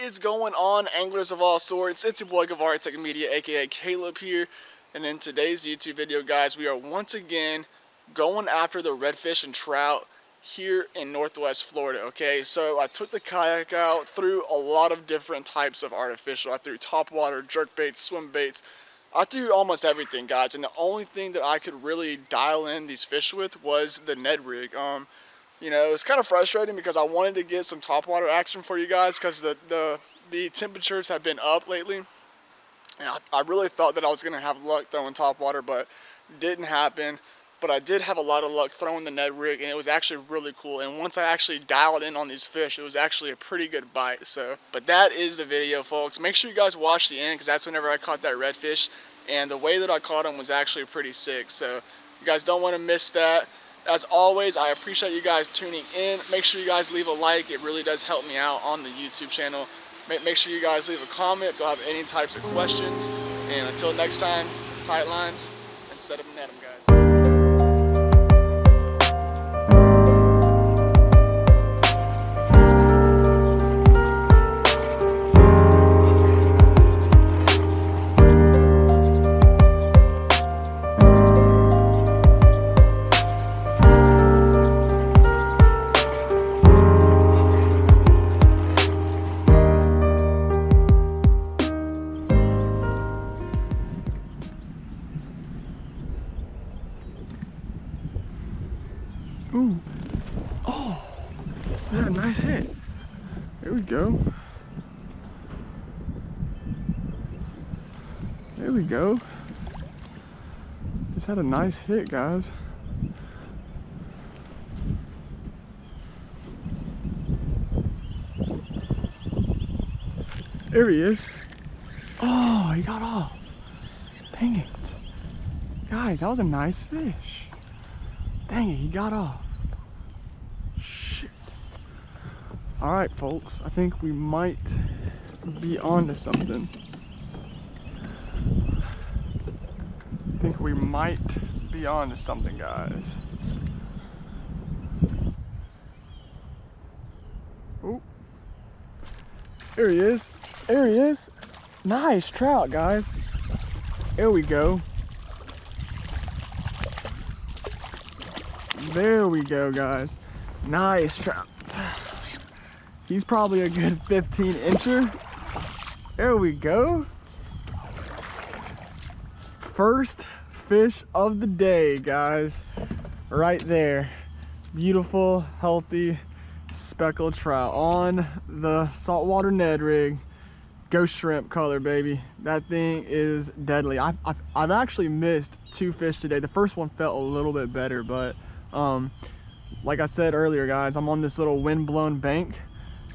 is going on, anglers of all sorts? It's your boy Gavari Tech Media, aka Caleb here, and in today's YouTube video, guys, we are once again going after the redfish and trout here in Northwest Florida. Okay, so I took the kayak out, threw a lot of different types of artificial. I threw topwater, jerkbaits, swim baits. I threw almost everything, guys, and the only thing that I could really dial in these fish with was the Ned rig. You know, it's kind of frustrating because I wanted to get some topwater action for you guys because the temperatures have been up lately. And I really thought that I was going to have luck throwing topwater, but it didn't happen. But I did have a lot of luck throwing the Ned rig, and it was actually really cool. And once I actually dialed in on these fish, it was actually a pretty good bite. So, but that is the video, folks. Make sure you guys watch the end because that's whenever I caught that redfish. And the way that I caught him was actually pretty sick. So you guys don't want to miss that. As always, I appreciate you guys tuning in. Make sure you guys leave a like. It really does help me out on the YouTube channel. Make sure you guys leave a comment if you have any types of questions. And until next time, tight lines instead of net them, guys. Ooh. Oh, we had a nice hit. There we go. There we go. Just had a nice hit, guys. There he is. Oh, he got off. Dang it. Guys, that was a nice fish. Dang it, he got off. Shit. Alright, folks, I think we might be on to something. I think we might be on to something, guys. Oh. There he is. There he is. Nice trout, guys. There we go. There we go, guys. Nice trout. He's probably a good 15-incher. There we go. First fish of the day, guys. Right there. Beautiful, healthy speckled trout on the saltwater Ned rig. Ghost shrimp color, baby. That thing is deadly. I've actually missed 2 fish today. The first one felt a little bit better, but like I said earlier, guys, I'm on this little wind-blown bank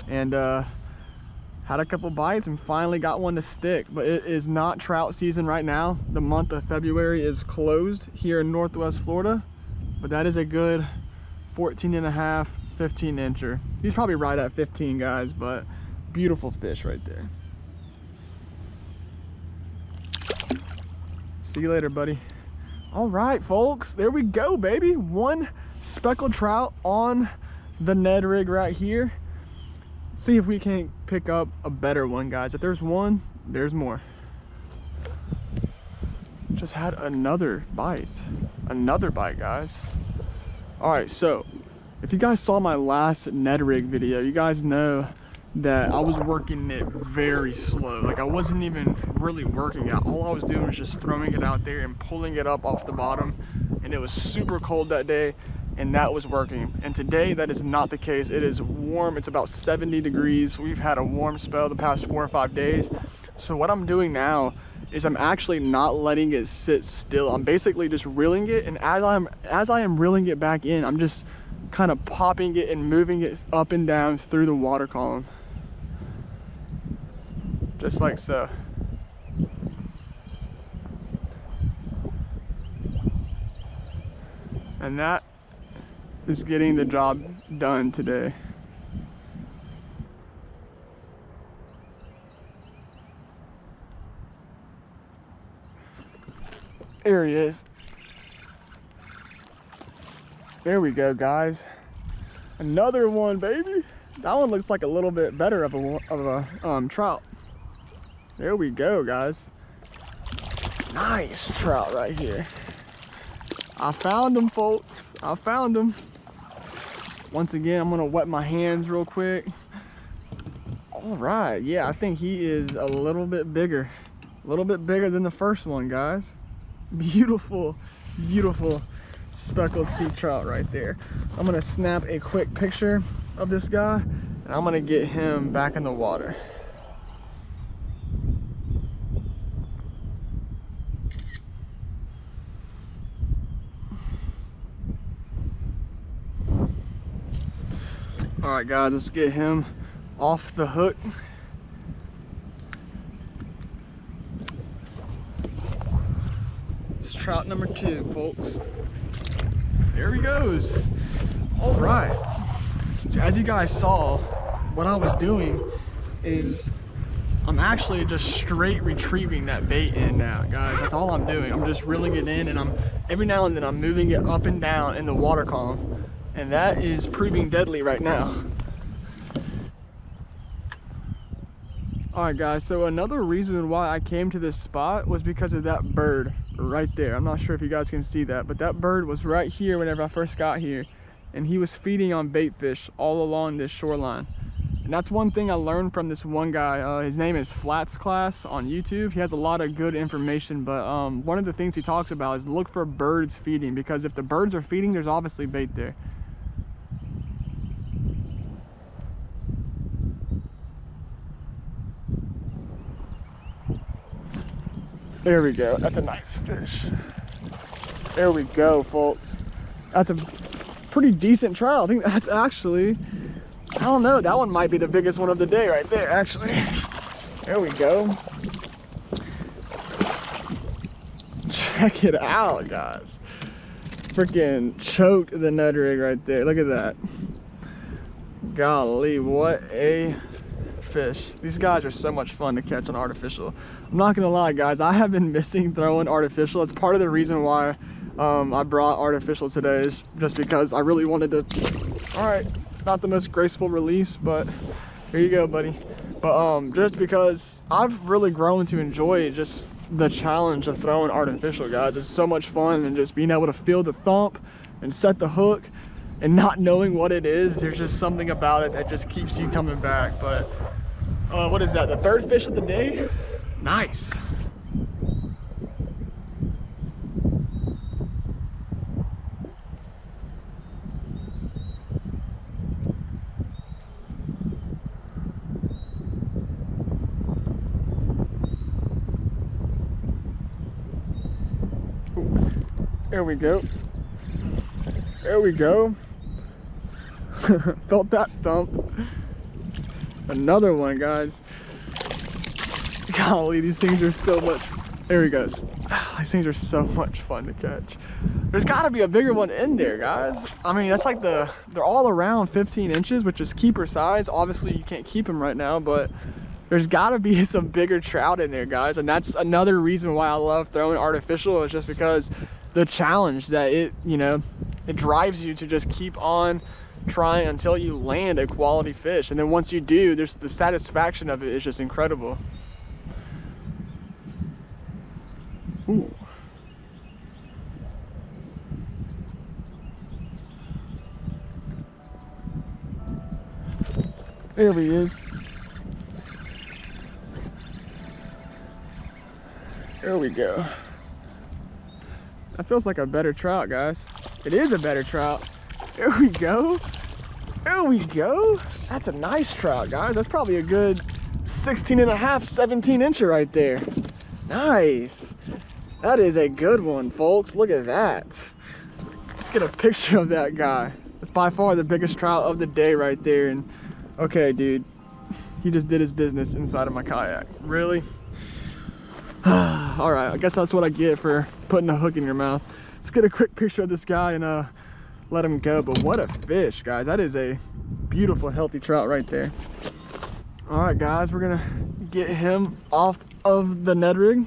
and had a couple bites and finally got one to stick. But it is not trout season right now. The month of February is closed here in Northwest Florida, but that is a good 14.5, 15-incher. He's probably right at 15, guys, but beautiful fish right there. See you later, buddy. All right, folks, there we go, baby. One speckled trout on the Ned rig right here. See if we can pick up a better one, guys. If there's one, there's more. Just had another bite. Another bite, guys. All right, so if you guys saw my last Ned rig video, you guys know that I was working it very slow. Like, I wasn't even really working it. All I was doing was just throwing it out there and pulling it up off the bottom. And it was super cold that day, and that was working. And today, that is not the case. It is warm. It's about 70 degrees. We've had a warm spell the past 4 or 5 days. So what I'm doing now is I'm actually not letting it sit still. I'm basically just reeling it, and as I am reeling it back in, I'm just kind of popping it and moving it up and down through the water column. Just like so. And that is getting the job done today. There he is. There we go, guys. Another one, baby. That one looks like a little bit better of a trout. There we go, guys. Nice trout right here. I found him, folks. I found him. Once again, I'm gonna wet my hands real quick. All right, yeah, I think he is a little bit bigger than the first one, guys. Beautiful, beautiful speckled sea trout right there. I'm gonna snap a quick picture of this guy, and I'm gonna get him back in the water. All right, guys, let's get him off the hook. It's trout number 2, folks. There he goes. All right. So as you guys saw, what I was doing is I'm actually just straight retrieving that bait in now, guys. That's all I'm doing. I'm just reeling it in, and every now and then I'm moving it up and down in the water column, and that is proving deadly right now. All right, guys, so another reason why I came to this spot was because of that bird right there. I'm not sure if you guys can see that, but that bird was right here whenever I first got here, and he was feeding on bait fish all along this shoreline. And that's one thing I learned from this one guy. His name is Flats Class on YouTube. He has a lot of good information, but one of the things he talks about is look for birds feeding, because if the birds are feeding, there's obviously bait there. There we go. That's a nice fish. There we go, folks. That's a pretty decent trout. I think that's actually, I don't know, that one might be the biggest one of the day right there, actually. There we go. Check it out, guys. Freaking choked the Ned rig right there. Look at that. Golly, what a fish. These guys are so much fun to catch on artificial. I'm not gonna lie, guys, I have been missing throwing artificial. It's part of the reason why I brought artificial today, is just because I really wanted to. All right, not the most graceful release, but here you go, buddy. But just because I've really grown to enjoy just the challenge of throwing artificial, guys. It's so much fun, and just being able to feel the thump and set the hook and not knowing what it is. There's just something about it that just keeps you coming back. But what is that, the 3rd fish of the day? Nice. Ooh, there we go. There we go. Felt that thump. Another one, guys. Golly, these things are so much. There he goes. These things are so much fun to catch. There's got to be a bigger one in there, guys. I mean, that's like they're all around 15 inches, which is keeper size. Obviously, you can't keep them right now, but there's got to be some bigger trout in there, guys. And that's another reason why I love throwing artificial, is just because the challenge that it drives you to just keep on trying until you land a quality fish. And then once you do, there's the satisfaction of it is just incredible. Ooh. There he is. There we go. That feels like a better trout, guys. It is a better trout. There we go. There we go. That's a nice trout, guys. That's probably a good 16 and a half, 17 incher right there. Nice. That is a good one, folks. Look at that. Let's get a picture of that guy. It's by far the biggest trout of the day right there. And okay, dude, he just did his business inside of my kayak. Really? All right, I guess that's what I get for putting a hook in your mouth. Let's get a quick picture of this guy and let him go. But what a fish, guys. That is a beautiful, healthy trout right there. All right, guys, we're gonna get him off of the Ned rig.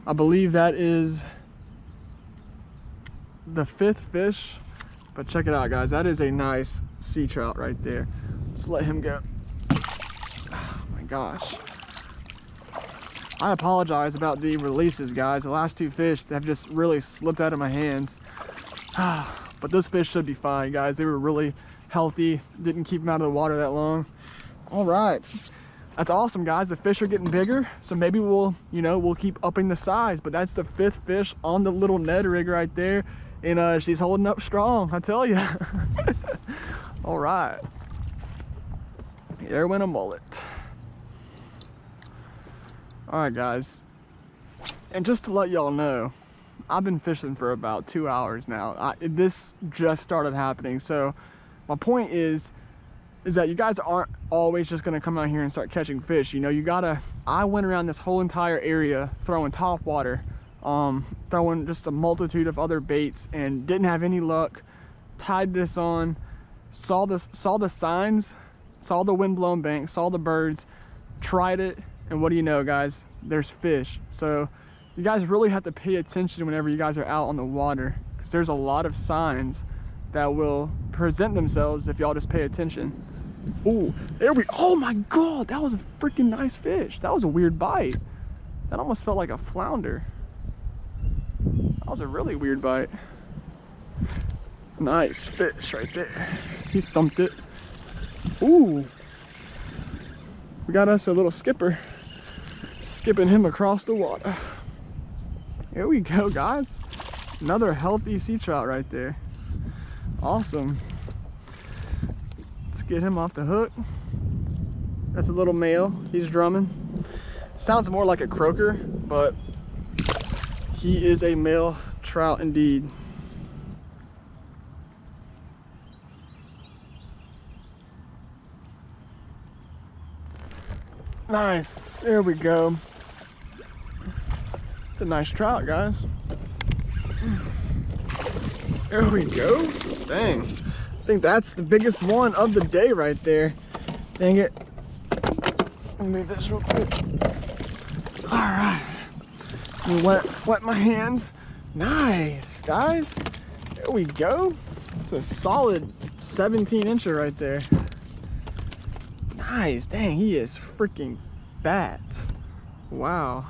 I believe that is the 5th fish, but check it out, guys. That is a nice sea trout right there. Let's let him go. Oh my gosh. I apologize about the releases, guys. The last two fish have just really slipped out of my hands. But those fish should be fine, guys. They were really healthy. Didn't keep them out of the water that long. All right. That's awesome, guys. The fish are getting bigger, so maybe we'll, we'll keep upping the size. But that's the 5th fish on the little Ned rig right there, and she's holding up strong, I tell you. All right, there went a mullet. All right, guys, and just to let y'all know, I've been fishing for about 2 hours now. This just started happening, so my point is that you guys aren't always just gonna come out here and start catching fish. I went around this whole entire area throwing top water, throwing just a multitude of other baits, and didn't have any luck. Tied this on, saw the signs, saw the wind-blown bank, saw the birds, tried it, and what do you know, guys? There's fish. So you guys really have to pay attention whenever you guys are out on the water, because there's a lot of signs that will present themselves if y'all just pay attention. Oh, oh my God, that was a freaking nice fish. That was a weird bite. That almost felt like a flounder. That was a really weird bite. Nice fish right there. He thumped it. Ooh. We got us a little skipper. Skipping him across the water. Here we go, guys. Another healthy sea trout right there. Awesome. Let's get him off the hook. That's a little male. He's drumming. Sounds more like a croaker, but he is a male trout indeed. Nice. There we go. It's a nice trout, guys. There we go. Dang. I think that's the biggest one of the day right there. Dang it. Let me move this real quick. All right. Let me wet my hands. Nice, guys. There we go. It's a solid 17-incher right there. Nice. Dang, he is freaking fat. Wow.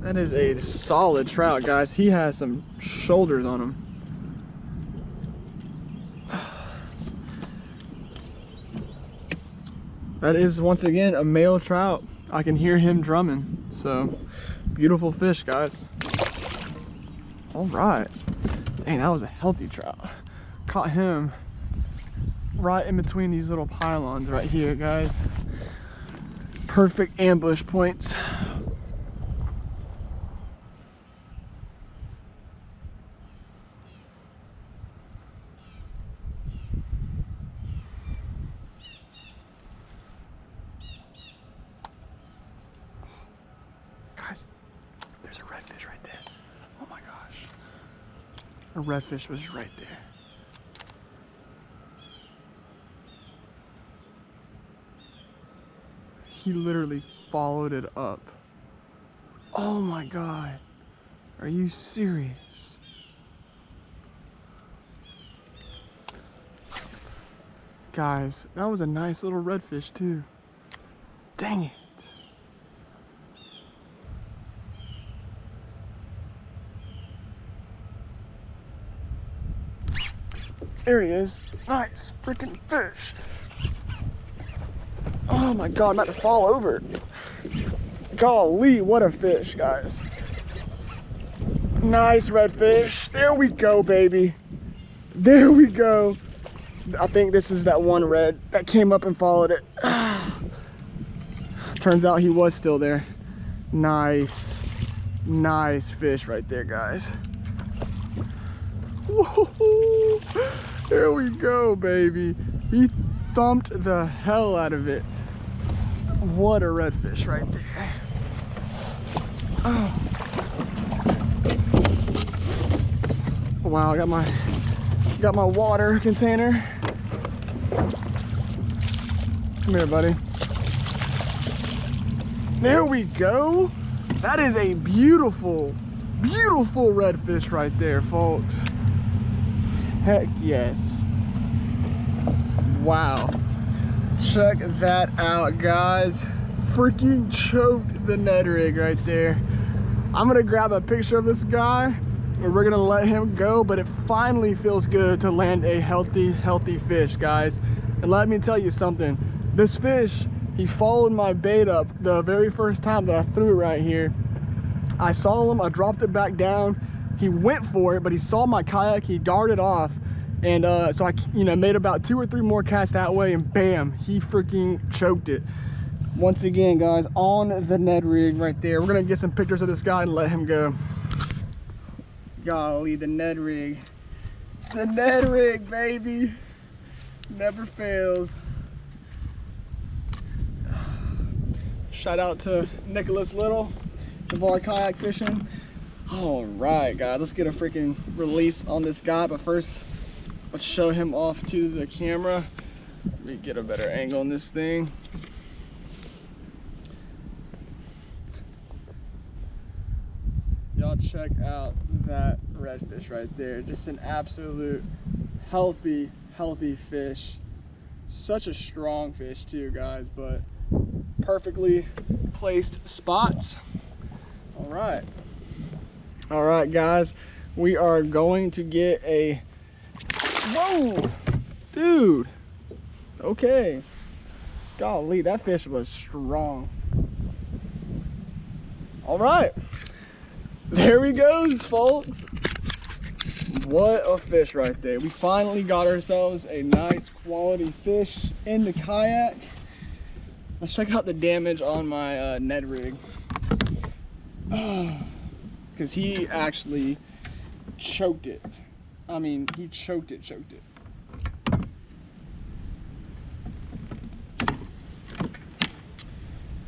That is a solid trout, guys. He has some shoulders on him. That is, once again, a male trout. I can hear him drumming. So, beautiful fish, guys. All right. Dang, that was a healthy trout. Caught him right in between these little pylons right here, guys. Perfect ambush points. Guys, there's a redfish right there. Oh my gosh. A redfish was right there. He literally followed it up. Oh my God. Are you serious? Guys, that was a nice little redfish too. Dang it. There he is. Nice freaking fish. Oh my God, I'm about to fall over. Golly, what a fish, guys. Nice redfish. There we go, baby. There we go. I think this is that one red that came up and followed it. Turns out he was still there. Nice. Nice fish right there, guys. Whoa. There we go, baby. He thumped the hell out of it. What a redfish right there. Oh. Wow, I got my water container. Come here, buddy. There we go. That is a beautiful, beautiful redfish right there, folks. Heck yes. Wow. Check that out, guys. Freaking choked the Ned rig right there. I'm gonna grab a picture of this guy and we're gonna let him go, but it finally feels good to land a healthy fish, guys. And let me tell you something, this fish, he followed my bait up the very first time that I threw it right here. I saw him, I dropped it back down, he went for it, but he saw my kayak, he darted off. And so I, made about 2 or 3 more casts that way, and bam, he freaking choked it. Once again, guys, on the Ned rig right there. We're gonna get some pictures of this guy and let him go. Golly, the Ned rig. The Ned rig, baby. Never fails. Shout out to Nicholas Little of our kayak fishing. All right, guys, let's get a freaking release on this guy, but first, let's show him off to the camera. Let me get a better angle on this thing. Y'all check out that redfish right there. Just an absolute healthy fish. Such a strong fish too, guys, but perfectly placed spots. All right, guys, we are going to get a, whoa, dude, okay. Golly, that fish was strong. All right. There he goes, folks. What a fish right there. We finally got ourselves a nice quality fish in the kayak. Let's check out the damage on my Ned rig. Because he actually choked it. I mean, he choked it.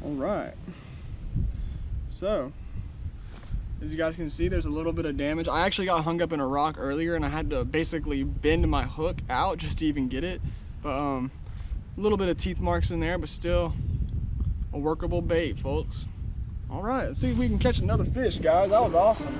All right. So, as you guys can see, there's a little bit of damage. I actually got hung up in a rock earlier and I had to basically bend my hook out just to even get it. But a little bit of teeth marks in there, but still a workable bait, folks. All right, let's see if we can catch another fish, guys. That was awesome.